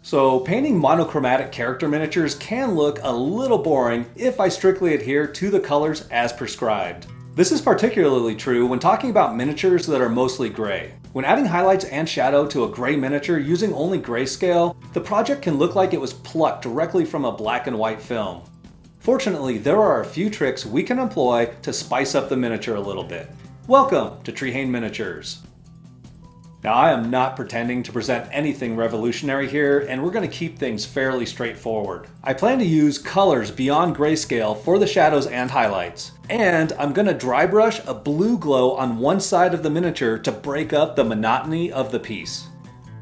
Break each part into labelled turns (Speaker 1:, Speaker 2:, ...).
Speaker 1: So painting monochromatic character miniatures can look a little boring if I strictly adhere to the colors as prescribed. This is particularly true when talking about miniatures that are mostly gray. When adding highlights and shadow to a gray miniature using only grayscale, the project can look like it was plucked directly from a black and white film. Fortunately, there are a few tricks we can employ to spice up the miniature a little bit. Welcome to Treehane Miniatures. Now, I am not pretending to present anything revolutionary here, and we're going to keep things fairly straightforward. I plan to use colors beyond grayscale for the shadows and highlights, and I'm going to dry brush a blue glow on one side of the miniature to break up the monotony of the piece.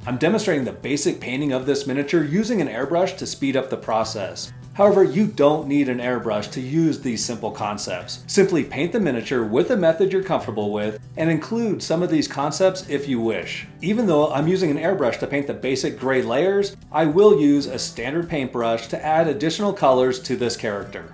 Speaker 1: I'm demonstrating the basic painting of this miniature using an airbrush to speed up the process. However, you don't need an airbrush to use these simple concepts. Simply paint the miniature with a method you're comfortable with and include some of these concepts if you wish. Even though I'm using an airbrush to paint the basic gray layers, I will use a standard paintbrush to add additional colors to this character.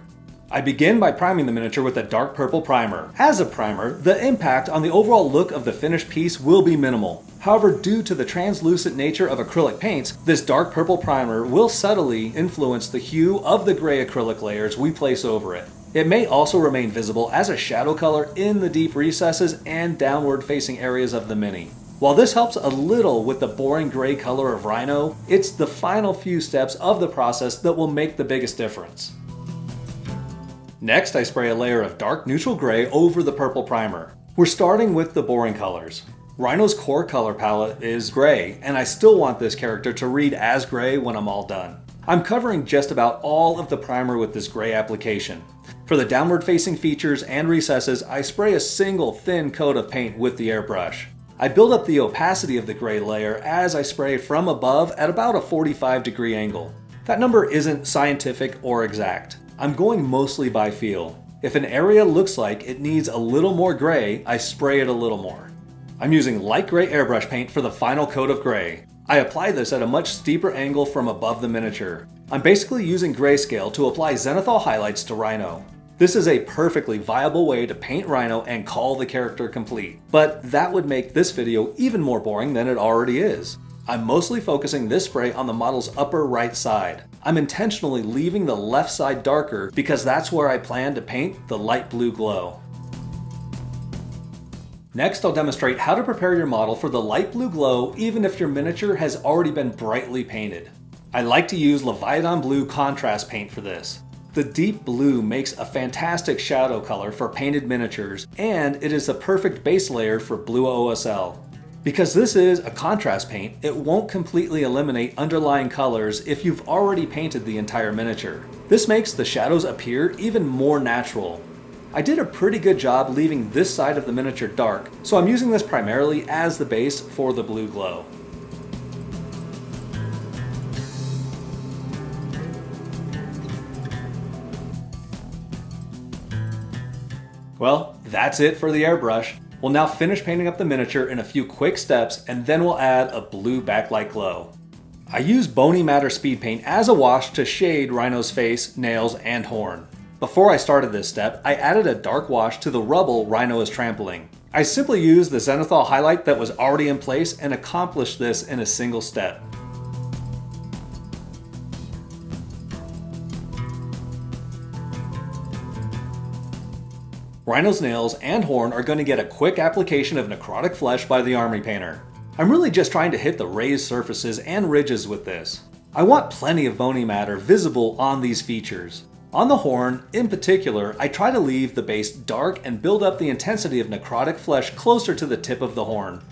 Speaker 1: I begin by priming the miniature with a dark purple primer. As a primer, the impact on the overall look of the finished piece will be minimal. However, due to the translucent nature of acrylic paints, this dark purple primer will subtly influence the hue of the gray acrylic layers we place over it. It may also remain visible as a shadow color in the deep recesses and downward facing areas of the mini. While this helps a little with the boring gray color of Rhino, it's the final few steps of the process that will make the biggest difference. Next, I spray a layer of dark neutral gray over the purple primer. We're starting with the boring colors. Rhino's core color palette is gray, and I still want this character to read as gray when I'm all done. I'm covering just about all of the primer with this gray application. For the downward facing features and recesses, I spray a single thin coat of paint with the airbrush. I build up the opacity of the gray layer as I spray from above at about a 45-degree angle. That number isn't scientific or exact. I'm going mostly by feel. If an area looks like it needs a little more gray, I spray it a little more. I'm using light gray airbrush paint for the final coat of gray. I apply this at a much steeper angle from above the miniature. I'm basically using grayscale to apply zenithal highlights to Rhino. This is a perfectly viable way to paint Rhino and call the character complete, but that would make this video even more boring than it already is. I'm mostly focusing this spray on the model's upper right side. I'm intentionally leaving the left side darker because that's where I plan to paint the light blue glow. Next, I'll demonstrate how to prepare your model for the light blue glow even if your miniature has already been brightly painted. I like to use Leviathan Blue contrast paint for this. The deep blue makes a fantastic shadow color for painted miniatures, and it is the perfect base layer for blue OSL. Because this is a contrast paint, it won't completely eliminate underlying colors if you've already painted the entire miniature. This makes the shadows appear even more natural. I did a pretty good job leaving this side of the miniature dark, so I'm using this primarily as the base for the blue glow. Well, that's it for the airbrush. We'll now finish painting up the miniature in a few quick steps, and then we'll add a blue backlight glow. I use Bony Matter Speed Paint as a wash to shade Rhino's face, nails, and horn. Before I started this step, I added a dark wash to the rubble Rhino is trampling. I simply used the zenithal highlight that was already in place and accomplished this in a single step. Rhino's nails and horn are going to get a quick application of necrotic flesh by the army painter. I'm really just trying to hit the raised surfaces and ridges with this. I want plenty of bony matter visible on these features. On the horn, in particular, I try to leave the base dark and build up the intensity of necrotic flesh closer to the tip of the horn.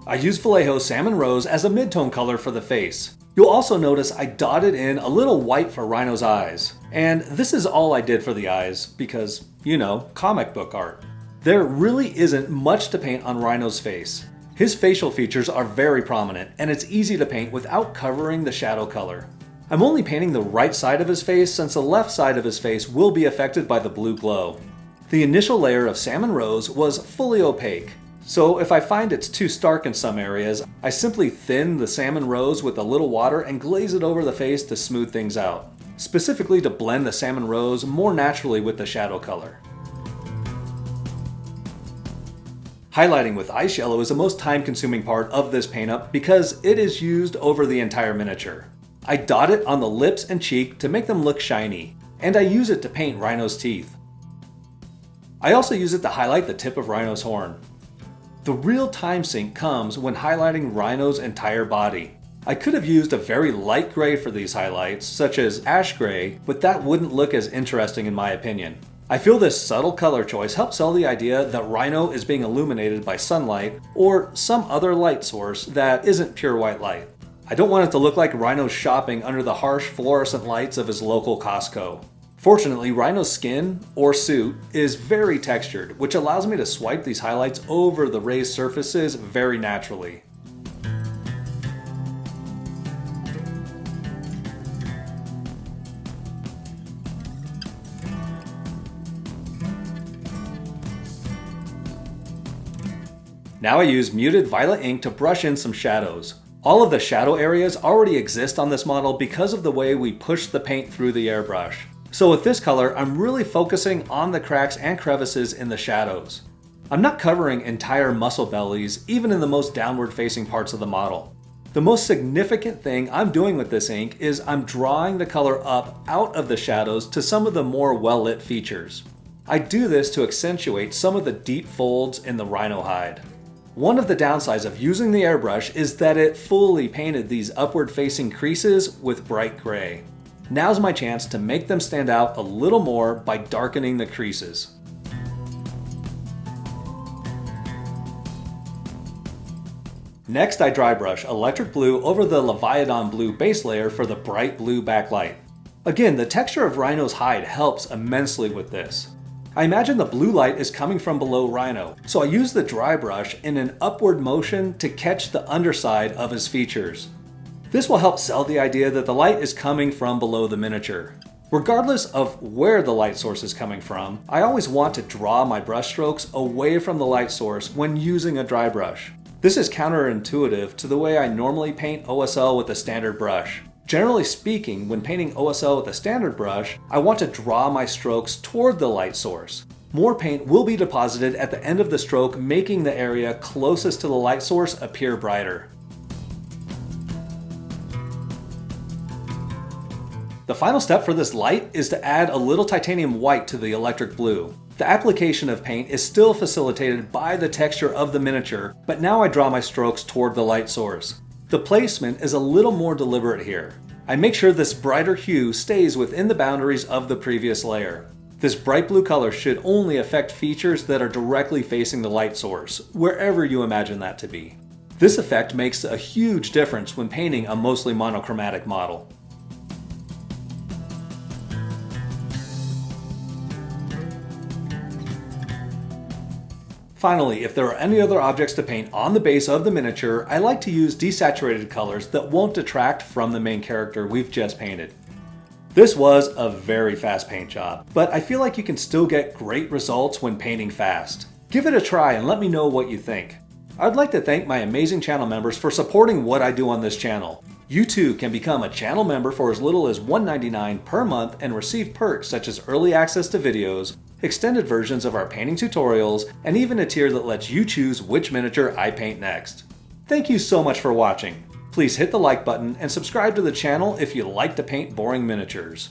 Speaker 1: I use Vallejo Salmon Rose as a mid-tone color for the face. You'll also notice I dotted in a little white for Rhino's eyes. And this is all I did for the eyes because, you know, comic book art. There really isn't much to paint on Rhino's face. His facial features are very prominent, and it's easy to paint without covering the shadow color. I'm only painting the right side of his face since the left side of his face will be affected by the blue glow. The initial layer of Salmon Rose was fully opaque, so if I find it's too stark in some areas, I simply thin the Salmon Rose with a little water and glaze it over the face to smooth things out, specifically to blend the Salmon Rose more naturally with the shadow color. Highlighting with ice yellow is the most time-consuming part of this paint up because it is used over the entire miniature. I dot it on the lips and cheek to make them look shiny, and I use it to paint Rhino's teeth. I also use it to highlight the tip of Rhino's horn. The real time sink comes when highlighting Rhino's entire body. I could have used a very light gray for these highlights, such as ash gray, but that wouldn't look as interesting in my opinion. I feel this subtle color choice helps sell the idea that Rhino is being illuminated by sunlight or some other light source that isn't pure white light. I don't want it to look like Rhino's shopping under the harsh fluorescent lights of his local Costco. Fortunately, Rhino's skin, or suit, is very textured, which allows me to swipe these highlights over the raised surfaces very naturally. Now I use muted violet ink to brush in some shadows. All of the shadow areas already exist on this model because of the way we push the paint through the airbrush. So with this color, I'm really focusing on the cracks and crevices in the shadows. I'm not covering entire muscle bellies, even in the most downward facing parts of the model. The most significant thing I'm doing with this ink is I'm drawing the color up out of the shadows to some of the more well-lit features. I do this to accentuate some of the deep folds in the Rhino hide. One of the downsides of using the airbrush is that it fully painted these upward facing creases with bright gray. Now's my chance to make them stand out a little more by darkening the creases. Next, I dry brush electric blue over the Leviathan blue base layer for the bright blue backlight. Again, the texture of Rhino's hide helps immensely with this. I imagine the blue light is coming from below Rhino, so I use the dry brush in an upward motion to catch the underside of his features. This will help sell the idea that the light is coming from below the miniature. Regardless of where the light source is coming from, I always want to draw my brush strokes away from the light source when using a dry brush. This is counterintuitive to the way I normally paint OSL with a standard brush. Generally speaking, when painting OSL with a standard brush, I want to draw my strokes toward the light source. More paint will be deposited at the end of the stroke, making the area closest to the light source appear brighter. The final step for this light is to add a little titanium white to the electric blue. The application of paint is still facilitated by the texture of the miniature, but now I draw my strokes toward the light source. The placement is a little more deliberate here. I make sure this brighter hue stays within the boundaries of the previous layer. This bright blue color should only affect features that are directly facing the light source, wherever you imagine that to be. This effect makes a huge difference when painting a mostly monochromatic model. Finally, if there are any other objects to paint on the base of the miniature, I like to use desaturated colors that won't detract from the main character we've just painted. This was a very fast paint job, but I feel like you can still get great results when painting fast. Give it a try and let me know what you think. I'd like to thank my amazing channel members for supporting what I do on this channel. You too can become a channel member for as little as $1.99 per month and receive perks such as early access to videos, extended versions of our painting tutorials, and even a tier that lets you choose which miniature I paint next. Thank you so much for watching. Please hit the like button and subscribe to the channel if you like to paint boring miniatures.